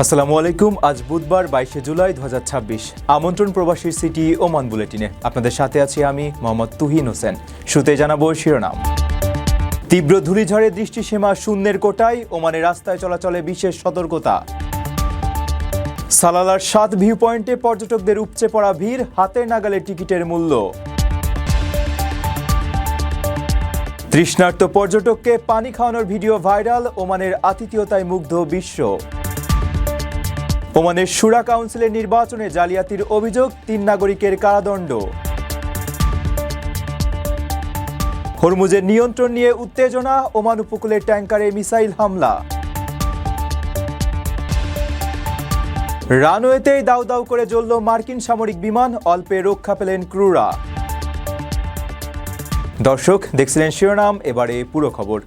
আসসালামু আলাইকুম। আজ বুধবার 22শে জুলাই 2026। আমন্ত্রণ প্রবাসীর সিটি ওমান বুলেটিনে আপনাদের সাথে আছি আমি মোহাম্মদ তুহিন হোসেন। শুরুতে জানাবো শিরোনাম। তীব্র ধূলিঝড়ে দৃষ্টিসীমা শূন্যের কোটায়, ওমানের রাস্তায় চলাচলে বিশেষ সতর্কতা। সালালার 7 ভিউ পয়েন্টে পর্যটকদের উপচে পড়া ভিড়, হাতের নাগালে টিকিটের মূল্য। তৃষ্ণার্ত পর্যটককে পানি খাওয়ানোর ভিডিও ভাইরাল, ওমানের আতিথেয়তায় মুগ্ধ বিশ্ব। ওমানের শুরা কাউন্সিলের নির্বাচনে জালিয়াতির অভিযোগ, 3 নাগরিকের কারাদণ্ড। হরমুজের নিয়ন্ত্রণ নিয়ে উত্তেজনা, ওমান উপকূলে ট্যাঙ্কারে মিসাইল হামলা। রানওয়েতেই দাউ দাউ করে জ্বলল মার্কিন সামরিক বিমান, অল্পে রক্ষা পেলেন ক্রুরা। দর্শক, দেখছিলেন শিরোনাম, এবারে পুরো খবর।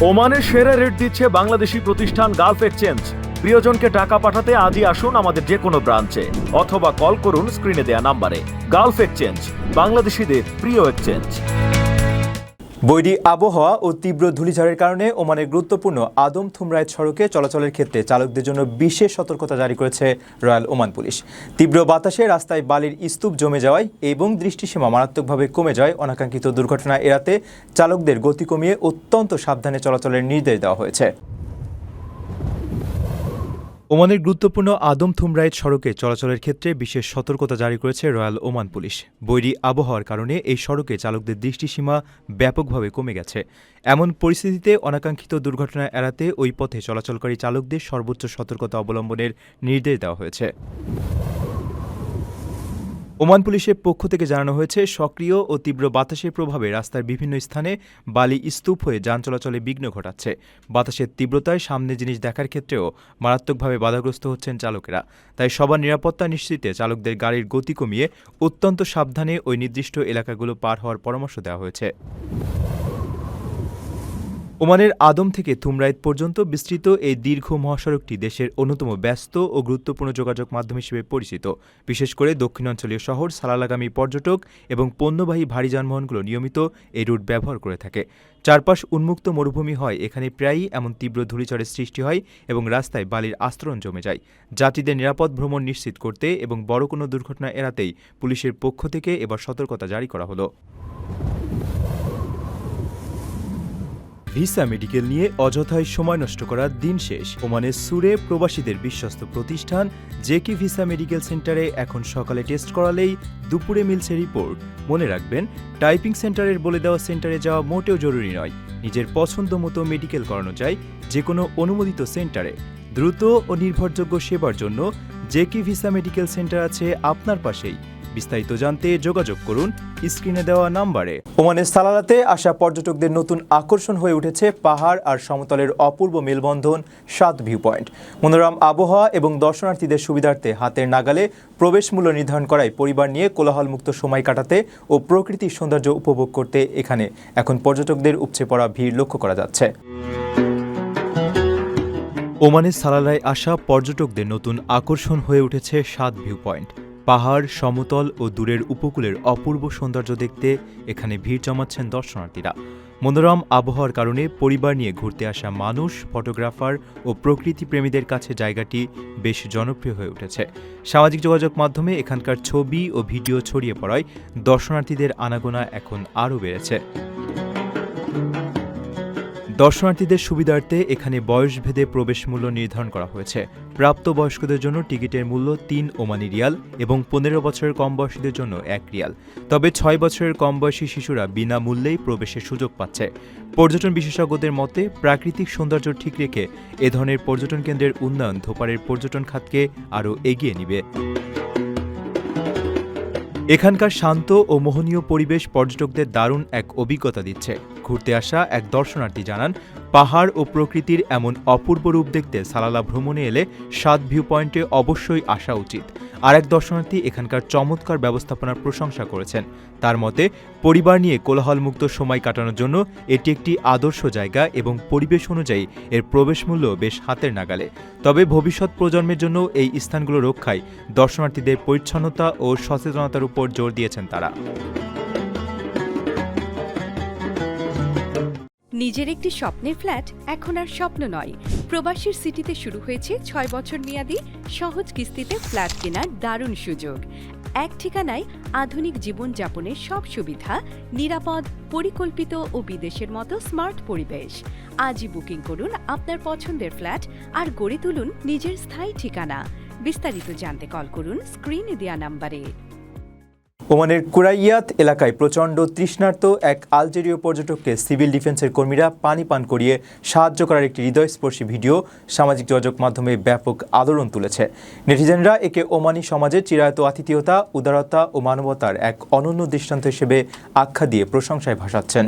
ওমানের সেরা রেট দিচ্ছে বাংলাদেশি প্রতিষ্ঠান গালফ এক্সচেঞ্জ। প্রিয়জনকে টাকা পাঠাতে আজই আসুন আমাদের যে কোনো ব্রাঞ্চে অথবা কল করুন স্ক্রিনে দেয়া নাম্বারে। গালফ এক্সচেঞ্জ, বাংলাদেশিদের প্রিয় এক্সচেঞ্জ। বৈরী আবহাওয়া ও তীব্র ধূলিঝড়ের কারণে ওমানের গুরুত্বপূর্ণ আদম থুমরাইত সড়কে চলাচলের ক্ষেত্রে চালকদের জন্য বিশেষ সতর্কতা জারি করেছে রয়্যাল ওমান পুলিশ। তীব্র বাতাসে রাস্তায় বালির স্তূপ জমে যাওয়ায় এবং দৃষ্টিসীমা মারাত্মকভাবে কমে যায় অনাকাঙ্ক্ষিত দুর্ঘটনা এড়াতে চালকদের গতি কমিয়ে অত্যন্ত সাবধানে চলাচলের নির্দেশ দেওয়া হয়েছে। ওমানের গুরুত্বপূর্ণ আদম থুমরাইত সড়কে চলাচলের ক্ষেত্রে বিশেষ সতর্কতা জারি করেছে রয়্যাল ওমান পুলিশ। বৈরী আবহাওয়ার কারণে এই সড়কে চালকদের দৃষ্টিসীমা ব্যাপকভাবে কমে গেছে। এমন পরিস্থিতিতে অনাকাঙ্ক্ষিত দুর্ঘটনা এড়াতে ওই পথে চলাচলকারী চালকদের সর্বোচ্চ সতর্কতা অবলম্বনের নির্দেশ দেওয়া হয়েছে। ওমান পুলিশের পক্ষ থেকে জানানো হয়েছে, সক্রিয় ও তীব্র বাতাসের প্রভাবে রাস্তার বিভিন্ন স্থানে বালি স্তূপ হয়ে যান চলাচলে বিঘ্ন ঘটাচ্ছে। বাতাসের তীব্রতায় সামনে জিনিস দেখার ক্ষেত্রেও মারাত্মকভাবে বাধাগ্রস্ত হচ্ছেন চালকেরা। তাই সবার নিরাপত্তা নিশ্চিতে চালকদের গাড়ির গতি কমিয়ে অত্যন্ত সাবধানে ওই নির্দিষ্ট এলাকাগুলো পার হওয়ার পরামর্শ দেওয়া হয়েছে। ওমানের আদম থেকে থুমরাইত পর্যন্ত বিস্তৃত এই দীর্ঘ মহাসড়কটি দেশের অন্যতম ব্যস্ত ও গুরুত্বপূর্ণ যোগাযোগ মাধ্যম হিসেবে পরিচিত। বিশেষ করে দক্ষিণাঞ্চলীয় শহর সালালাগামী পর্যটক এবং পণ্যবাহী ভারী যানবাহনগুলো নিয়মিত এই রুট ব্যবহার করে থাকে। চারপাশ উন্মুক্ত মরুভূমি হয়, এখানে প্রায়ই এমন তীব্র ধূলিঝড়ের সৃষ্টি হয় এবং রাস্তায় বালির আস্তরণ জমে যায়। যাত্রীদের নিরাপদ ভ্রমণ নিশ্চিত করতে এবং বড় কোনো দুর্ঘটনা এড়াতেই পুলিশের পক্ষ থেকে এবার সতর্কতা জারি করা হলো। ভিসা মেডিকেল নিয়ে অযথায় সময় নষ্ট করার দিন শেষ। ওমানের সুরে প্রবাসীদের বিশ্বস্ত প্রতিষ্ঠান জেকি ভিসা মেডিকেল সেন্টারে এখন সকালে টেস্ট করালেই দুপুরে মিলছে রিপোর্ট। মনে রাখবেন, টাইপিং সেন্টারের বলে দেওয়া সেন্টারে যাওয়া মোটেও জরুরি নয়। নিজের পছন্দ মতো মেডিকেল করানো যায় যে কোনো অনুমোদিত সেন্টারে। দ্রুত ও নির্ভরযোগ্য সেবার জন্য জেকি ভিসা মেডিকেল সেন্টার আছে আপনার পাশেই। বিস্তারিত জানতে যোগাযোগ করুন স্ক্রিনে দেওয়া নাম্বারে। ওমানের সালালাতে আসা পর্যটকদের নতুন আকর্ষণ হয়ে উঠেছে পাহাড় আর সমতলের অপূর্ব মেলবন্ধন 7 ভিউ পয়েন্ট। মনোরম আবহাওয়া এবং দর্শনার্থীদের সুবিধার্থে হাতের নাগালে প্রবেশ মূল্য নির্ধারণ করায় পরিবার নিয়ে কোলাহলমুক্ত সময় কাটাতে ও প্রকৃতির সৌন্দর্য উপভোগ করতে এখানে এখন পর্যটকদের উপচে পড়া ভিড় লক্ষ্য করা যাচ্ছে। ওমানের সালালায় আসা পর্যটকদের নতুন আকর্ষণ হয়ে উঠেছে 7 ভিউ পয়েন্ট। পাহাড়, সমতল ও দূরের উপকূলের অপূর্ব সৌন্দর্য দেখতে এখানে ভিড় জমাচ্ছেন দর্শনার্থীরা। মনোরম আবহাওয়ার কারণে পরিবার নিয়ে ঘুরতে আসা মানুষ, ফটোগ্রাফার ও প্রকৃতি প্রেমীদের কাছে জায়গাটি বেশ জনপ্রিয় হয়ে উঠেছে। সামাজিক যোগাযোগ মাধ্যমে এখানকার ছবি ও ভিডিও ছড়িয়ে পড়ায় দর্শনার্থীদের আনাগোনা এখন আরও বেড়েছে। দর্শনার্থীদের সুবিধার্থে এখানে বয়সভেদে প্রবেশ মূল্য নির্ধারণ করা হয়েছে। প্রাপ্তবয়স্কদের জন্য টিকিটের মূল্য 3 ওমানি রিয়াল এবং 15 বছরের কম বয়সীদের জন্য 1 রিয়াল। তবে 6 বছরের কম বয়সী শিশুরা বিনামূল্যেই প্রবেশের সুযোগ পাচ্ছে। পর্যটন বিশেষজ্ঞদের মতে, প্রাকৃতিক সৌন্দর্য ঠিক রেখে এ ধরনের পর্যটন কেন্দ্রের উন্নয়ন ধোপারের পর্যটন খাতকে আরও এগিয়ে নিবে। এখানকার শান্ত ও মোহনীয় পরিবেশ পর্যটকদের দারুণ এক অভিজ্ঞতা দিচ্ছে। ঘুরতে আসা এক দর্শনার্থী জানান, পাহাড় ও প্রকৃতির এমন অপূর্ব রূপ দেখতে সালালা ভ্রমণে এলে 7 ভিউ পয়েন্টে অবশ্যই আসা উচিত। আর এক দর্শনার্থী এখানকার চমৎকার ব্যবস্থাপনার প্রশংসা করেছেন। তার মতে, পরিবার নিয়ে কোলাহলমুক্ত সময় কাটানোর জন্য এটি একটি আদর্শ জায়গা এবং পরিবেশ অনুযায়ী এর প্রবেশ মূল্য বেশ হাতের নাগালে। তবে ভবিষ্যৎ প্রজন্মের জন্য এই স্থানগুলো রক্ষায় দর্শনার্থীদের পরিচ্ছন্নতা ও সচেতনতার উপর জোর দিয়েছেন তারা। নিজের একটি স্বপ্নের ফ্ল্যাট এখন আর স্বপ্ন নয়। প্রবাসীর সিটিতে শুরু হয়েছে ৬ বছর মেয়াদী সহজ কিস্তিতে ফ্ল্যাট কেনার দারুণ সুযোগ। এক ঠিকানায় আধুনিক জীবনযাপনের সব সুবিধা, নিরাপদ, পরিকল্পিত ও বিদেশের মতো স্মার্ট পরিবেশ। আজই বুকিং করুন আপনার পছন্দের ফ্ল্যাট আর গড়ে তুলুন নিজের স্থায়ী ঠিকানা। বিস্তারিত জানতে কল করুন স্ক্রিনে দেওয়া নাম্বারে। ওমানের কুরাইয়াত এলাকায় প্রচণ্ড তৃষ্ণার্ত এক আলজেরীয় পর্যটককে সিভিল ডিফেন্সের কর্মীরা পানি পান করিয়ে সাহায্য করার একটি হৃদয়স্পর্শী ভিডিও সামাজিক যোগাযোগ মাধ্যমে ব্যাপক আলোড়ন তুলেছে। নেটিজেনরা একে ওমানি সমাজের চিরায়ত আতিথেয়তা, উদারতা ও মানবতার এক অনন্য দৃষ্টান্ত হিসেবে আখ্যা দিয়ে প্রশংসায় ভাসাচ্ছেন।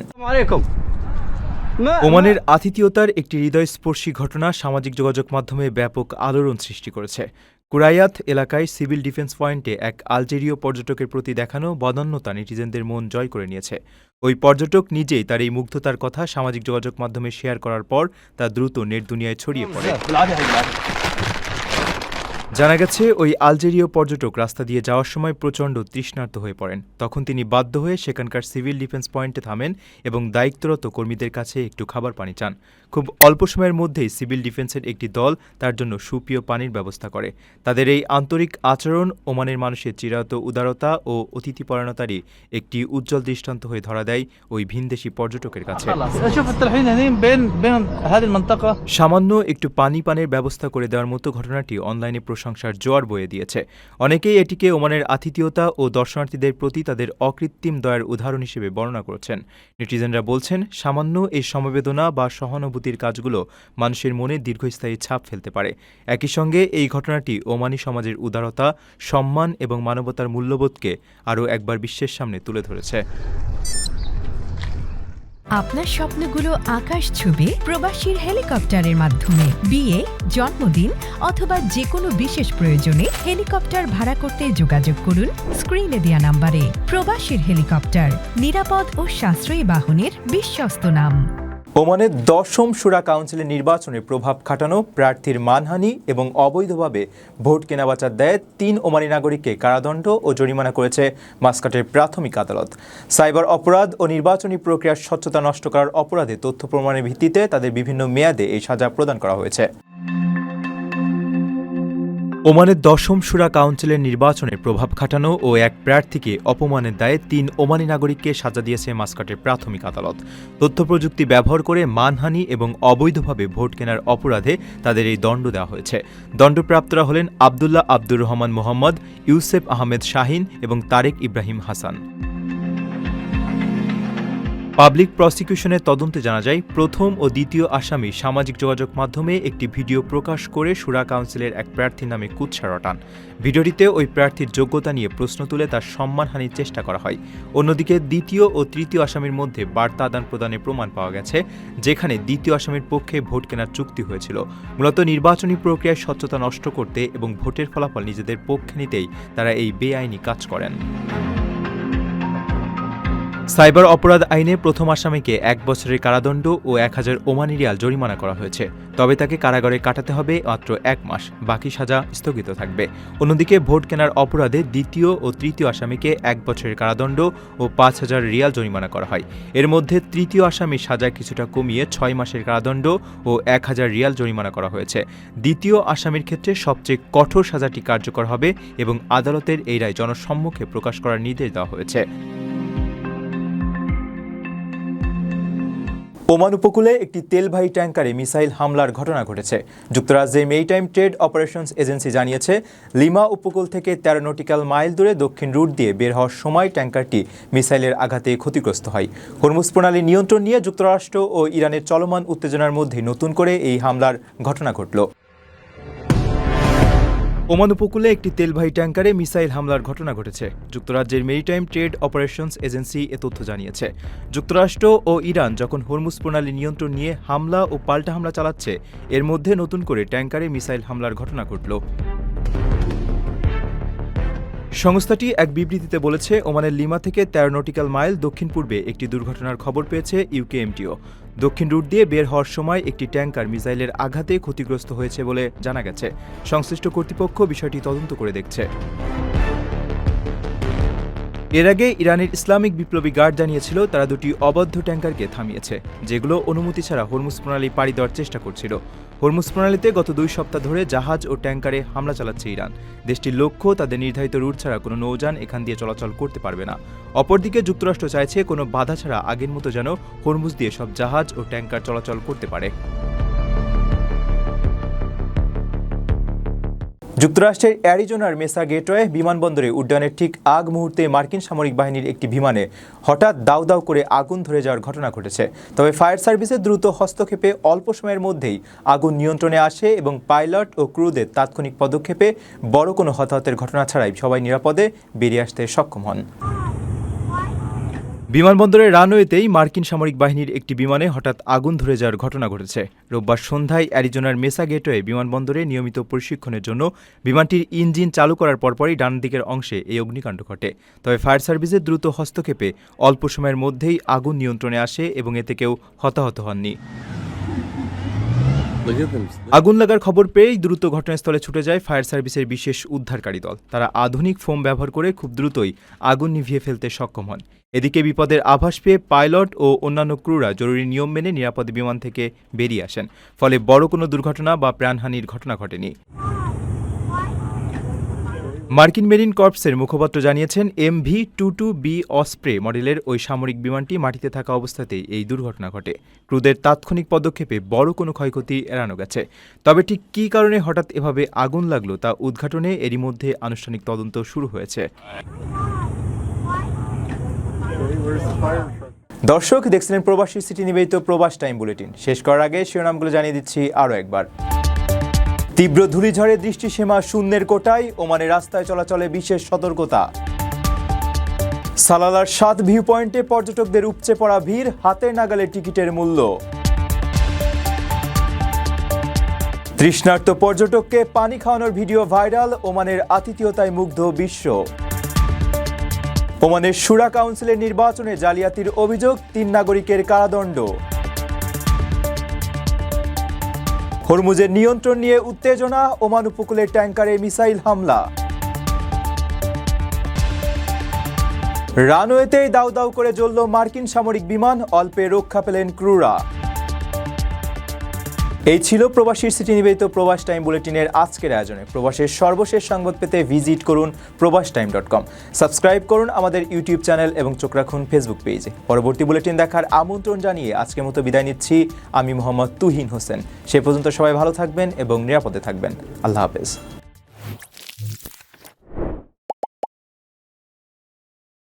ওমানের আতিথেয়তার একটি হৃদয়স্পর্শী ঘটনা সামাজিক যোগাযোগ মাধ্যমে ব্যাপক আলোড়ন সৃষ্টি করেছে। কুরাইয়াত এলাকায় সিভিল ডিফেন্স পয়েন্টে এক আলজেরীয় পর্যটকের প্রতি দেখানো বদান্যতা নেটিজেনদের মন জয় করে নিয়েছে। ওই পর্যটক নিজেই তার এই মুগ্ধতার কথা সামাজিক যোগাযোগ মাধ্যমে শেয়ার করার পর তা দ্রুত নেট দুনিয়ায় ছড়িয়ে পড়ে। জানা গেছে, ওই আলজেরীয় পর্যটক রাস্তা দিয়ে যাওয়ার সময় প্রচণ্ড তৃষ্ণার্ত হয়ে পড়েন। তখন তিনি বাধ্য হয়ে সেখানকার সিভিল ডিফেন্স পয়েন্টে থামেন এবং দায়িত্বরত কর্মীদের কাছে একটু খাবার পানি চান। খুব অল্প সময়ের মধ্যেই সিভিল ডিফেন্সের একটি দল তার জন্য সুপেয় পানির ব্যবস্থা করে। তাদের এই আন্তরিক আচরণ ওমানের মানুষের চিরায়ত উদারতা ও অতিথিপরায়ণতারই একটি উজ্জ্বল দৃষ্টান্ত হয়ে ধরা দেয় ওই ভিনদেশি পর্যটকের কাছে। সামান্য একটু পানি পানের ব্যবস্থা করে দেওয়ার মতো ঘটনাটি অনলাইনে প্রশংসার জোয়ার বয়ে দিয়েছে। অনেকেই এটিকে ওমানের আতিথেয়তা ও দর্শনার্থীদের প্রতি তাদের অকৃত্রিম দয়ার উদাহরণ হিসেবে বর্ণনা করেছেন। নেটিজেনরা বলছেন, সামান্য এই সমবেদনা বা সহানুভূতির কাজগুলো মানুষের মনে দীর্ঘস্থায়ী ছাপ ফেলতে পারে। একই সঙ্গে এই ঘটনাটি ওমানি সমাজের উদারতা, সম্মান এবং মানবতার মূল্যবোধকে আরও একবার বিশ্বের সামনে তুলে ধরেছে। আপনার স্বপ্নগুলো আকাশ ছুবে প্রবাসীর হেলিকপ্টারের মাধ্যমে। বিয়ে, জন্মদিন অথবা যে কোনো বিশেষ প্রয়োজনে হেলিকপ্টার ভাড়া করতে যোগাযোগ করুন স্ক্রিনে দেয়া নাম্বারে। প্রবাসীর হেলিকপ্টার, নিরাপদ ও সাশ্রয়ী বাহনের বিশ্বস্ত নাম। ওমানের 10ম শুরা কাউন্সিলের নির্বাচনে প্রভাব খাটানো, প্রার্থীর মানহানি এবং অবৈধভাবে ভোট কেনাবেচার দায়ে 3 ওমানি নাগরিককে কারাদণ্ড ও জরিমানা করেছে মাস্কাটের প্রাথমিক আদালত। সাইবার অপরাধ ও নির্বাচনী প্রক্রিয়ার স্বচ্ছতা নষ্ট করার অপরাধে তথ্য প্রমাণের ভিত্তিতে তাদের বিভিন্ন মেয়াদে এই সাজা প্রদান করা হয়েছে। ওমানের 10ম শুরা কাউন্সিলের নির্বাচনে প্রভাব খাটানো ও এক প্রার্থীকে অপমানের দায়ে 3 ওমানি নাগরিককে সাজা দিয়েছে মাস্কাটের প্রাথমিক আদালত। তথ্য প্রযুক্তি ব্যবহার করে মানহানি এবং অবৈধভাবে ভোট কেনার অপরাধে তাদের এই দণ্ড দেওয়া হয়েছে। দণ্ডপ্রাপ্তরা হলেন আবদুল্লাহ আব্দুর রহমান মোহাম্মদ, ইউসেফ আহমেদ শাহিন এবং তারেক ইব্রাহিম হাসান। পাবলিক প্রসিকিউশনের তদন্তে জানা যায়, প্রথম ও দ্বিতীয় আসামি সামাজিক যোগাযোগ মাধ্যমে একটি ভিডিও প্রকাশ করে শুরা কাউন্সিলের এক প্রার্থীর নামে কুৎসা রটান। ভিডিওটিতে ওই প্রার্থীর যোগ্যতা নিয়ে প্রশ্ন তুলে তার সম্মানহানির চেষ্টা করা হয়। অন্যদিকে দ্বিতীয় ও তৃতীয় আসামির মধ্যে বার্তা আদান প্রদানের প্রমাণ পাওয়া গেছে, যেখানে দ্বিতীয় আসামির পক্ষে ভোট কেনার চুক্তি হয়েছিল। মূলত নির্বাচনী প্রক্রিয়ায় স্বচ্ছতা নষ্ট করতে এবং ভোটের ফলাফল নিজেদের পক্ষে নিতেই তারা এই বেআইনি কাজ করেন। সাইবার অপরাধ আইনে প্রথম আসামিকে 1 বছরের কারাদণ্ড ও 1000 ওমানি রিয়াল জরিমানা করা হয়েছে। তবে তাকে কারাগারে কাটাতে হবে মাত্র 1 মাস, বাকি সাজা স্থগিত থাকবে। অন্যদিকে ভোট কেনার অপরাধে দ্বিতীয় ও তৃতীয় আসামিকে 1 বছরের কারাদণ্ড ও 5000 রিয়াল জরিমানা করা হয়। এর মধ্যে তৃতীয় আসামির সাজা কিছুটা কমিয়ে 6 মাসের কারাদণ্ড ও 1000 রিয়াল জরিমানা করা হয়েছে। দ্বিতীয় আসামির ক্ষেত্রে সবচেয়ে কঠোর সাজাটি কার্যকর হবে এবং আদালতের এই রায় জনসম্মুখে প্রকাশ করার নির্দেশ দেওয়া হয়েছে। ওমান উপকূলে একটি তেলবাহী ট্যাঙ্কারে মিসাইল হামলার ঘটনা ঘটেছে। যুক্তরাজ্যের মেরিটাইম ট্রেড অপারেশনস এজেন্সি জানিয়েছে, লিমা উপকূল থেকে 13 নটিক্যাল মাইল দূরে দক্ষিণ রুট দিয়ে বের হওয়ার সময় ট্যাঙ্কারটি মিসাইলের আঘাতে ক্ষতিগ্রস্ত হয়। হরমুজ প্রণালী নিয়ন্ত্রণ নিয়ে যুক্তরাষ্ট্র ও ইরানের চলমান উত্তেজনার মধ্যে নতুন করে এই হামলার ঘটনা ঘটল। ওমান উপকূলে একটি তেলবাহী ট্যাঙ্কারে মিসাইল হামলার ঘটনা ঘটেছে। যুক্তরাজ্যের মেরিটাইম ট্রেড অপারেশনস এজেন্সি এ তথ্য জানিয়েছে। যুক্তরাষ্ট্র ও ইরান যখন হরমুজ প্রণালী নিয়ন্ত্রণ নিয়ে হামলা ও পাল্টা হামলা চালাচ্ছে, এর মধ্যে নতুন করে ট্যাঙ্কারে মিসাইল হামলার ঘটনা ঘটল। সংস্থাটি এক বিবৃতিতে বলেছে, ওমানের লিমা থেকে 13 নটিক্যাল মাইল দক্ষিণ পূর্বে একটি দুর্ঘটনার খবর পেয়েছে ইউকেএমটিও। দক্ষিণ রুট দিয়ে বের হওয়ার সময় একটি ট্যাঙ্কার মিসাইলের আঘাতে ক্ষতিগ্রস্ত হয়েছে বলে জানা গেছে। সংশ্লিষ্ট কর্তৃপক্ষ বিষয়টি তদন্ত করে দেখছে। এর আগে ইরানের ইসলামিক বিপ্লবী গার্ড জানিয়েছিল তারা দুটি অবৈধ ট্যাঙ্কারকে থামিয়েছে, যেগুলো অনুমতি ছাড়া হরমুজ প্রণালী পাড়ি দেওয়ার চেষ্টা করছিল। হরমুজ প্রণালীতে গত 2 সপ্তাহ ধরে জাহাজ ও ট্যাঙ্কারে হামলা চালাচ্ছে ইরান। দেশটির লক্ষ্য তাদের নির্ধারিত রুট ছাড়া কোনো নৌযান এখান দিয়ে চলাচল করতে পারবে না। অপরদিকে যুক্তরাষ্ট্র চাইছে কোনো বাধা ছাড়া আগের মতো যেন হরমুজ দিয়ে সব জাহাজ ও ট্যাঙ্কার চলাচল করতে পারে। যুক্তরাষ্ট্রের অ্যারিজোনার মেসা গেটওয়ে বিমানবন্দরে উড্ডয়নের ঠিক আগ মুহূর্তে মার্কিন সামরিক বাহিনীর একটি বিমানে হঠাৎ দাউ দাউ করে আগুন ধরে যাওয়ার ঘটনা ঘটেছে। তবে ফায়ার সার্ভিসের দ্রুত হস্তক্ষেপে অল্প সময়ের মধ্যেই আগুন নিয়ন্ত্রণে আসে এবং পাইলট ও ক্রুদের তাৎক্ষণিক পদক্ষেপে বড় কোনো হতাহতের ঘটনা ছাড়াই সবাই নিরাপদে বেরিয়ে আসতে সক্ষম হন। বিমানবন্দরের রানওয়েতেই মার্কিন সামরিক বাহিনীর একটি বিমানে হঠাৎ আগুন ধরে যাওয়ার ঘটনা ঘটেছে। রোববার সন্ধ্যায় অ্যারিজোনার মেসা গেটওয়ে বিমানবন্দরে নিয়মিত প্রশিক্ষণের জন্য বিমানটির ইঞ্জিন চালু করার পরপরই ডান দিকের অংশে এই অগ্নিকাণ্ড ঘটে। তবে ফায়ার সার্ভিসের দ্রুত হস্তক্ষেপে অল্প সময়ের মধ্যেই আগুন নিয়ন্ত্রণে আসে এবং এতে কেউ হতাহত হননি। আগুন লাগার খবর পেয়েই দ্রুত ঘটনাস্থলে ছুটে যায় ফায়ার সার্ভিসের বিশেষ উদ্ধারকারী দল। তারা আধুনিক ফোম ব্যবহার করে খুব দ্রুতই আগুন নিভিয়ে ফেলতে সক্ষম হন। এদিকে বিপদের আভাস পেয়ে পাইলট ও অন্যান্য ক্রুরা জরুরি নিয়ম মেনে নিরাপদে বিমান থেকে বেরিয়ে আসেন। ফলে বড় কোনো দুর্ঘটনা বা প্রাণহানির ঘটনা ঘটেনি। মার্কিন মেরিন কর্পসের মুখপাত্র জানিয়েছেন MV-22B অসপ্রে মডেলের ওই সামরিক বিমানটি মাটিতে থাকা অবস্থাতেই এই দুর্ঘটনা ঘটে। ক্রুদের তাৎক্ষণিক পদক্ষেপে বড় কোনো ক্ষয়ক্ষতি এড়ানো গেছে। তবে ঠিক কী কারণে হঠাৎ এভাবে আগুন লাগলো তা উদ্ঘাটনে এরই মধ্যে আনুষ্ঠানিক তদন্ত শুরু হয়েছে। দর্শক দেখছিলেন প্রবাসী সিটি নিবেদিত প্রবাস টাইম বুলেটিন। শেষ করার আগে শিরোনামগুলো জানিয়ে দিচ্ছি আরও একবার। তীব্র ধূলিঝড়ে দৃষ্টিসীমা শূন্যের কোটায়, ওমানে রাস্তায় চলাচলে বিশেষ সতর্কতা। সালালার 7 ভিউ পয়েন্টে পর্যটকদের উপচে পড়া ভিড়, হাতের নাগালে টিকিটের মূল্য। তৃষ্ণার্ত পর্যটককে পানি খাওয়ানোর ভিডিও ভাইরাল, ওমানের আতিথেয়তায় মুগ্ধ বিশ্ব। ওমানের শুরা কাউন্সিলের নির্বাচনে জালিয়াতির অভিযোগ, 3 নাগরিকের কারাদণ্ড। হরমুজের নিয়ন্ত্রণ নিয়ে উত্তেজনা, ওমান উপকূলের ট্যাঙ্কারে মিসাইল হামলা। রানওয়েতেই দাউ দাউ করে জ্বলল মার্কিন সামরিক বিমান, অল্পে রক্ষা পেলেন ক্রুরা। এই ছিল প্রবাসীর সিটি নিবেদিত প্রবাস টাইম বুলেটিনের আজকের আয়োজনে। প্রবাসের সর্বশেষ সংবাদ পেতে ভিজিট করুন probastime.com। সাবস্ক্রাইব করুন আমাদের ইউটিউব চ্যানেল এবং চোখ রাখুন ফেসবুক পেজে। পরবর্তী বুলেটিন দেখার আমন্ত্রণ জানিয়ে আজকের মতো বিদায় নিচ্ছি আমি মোহাম্মদ তুহিন হোসেন। সে পর্যন্ত সবাই ভালো থাকবেন এবং নিরাপদে থাকবেন। আল্লাহ হাফেজ।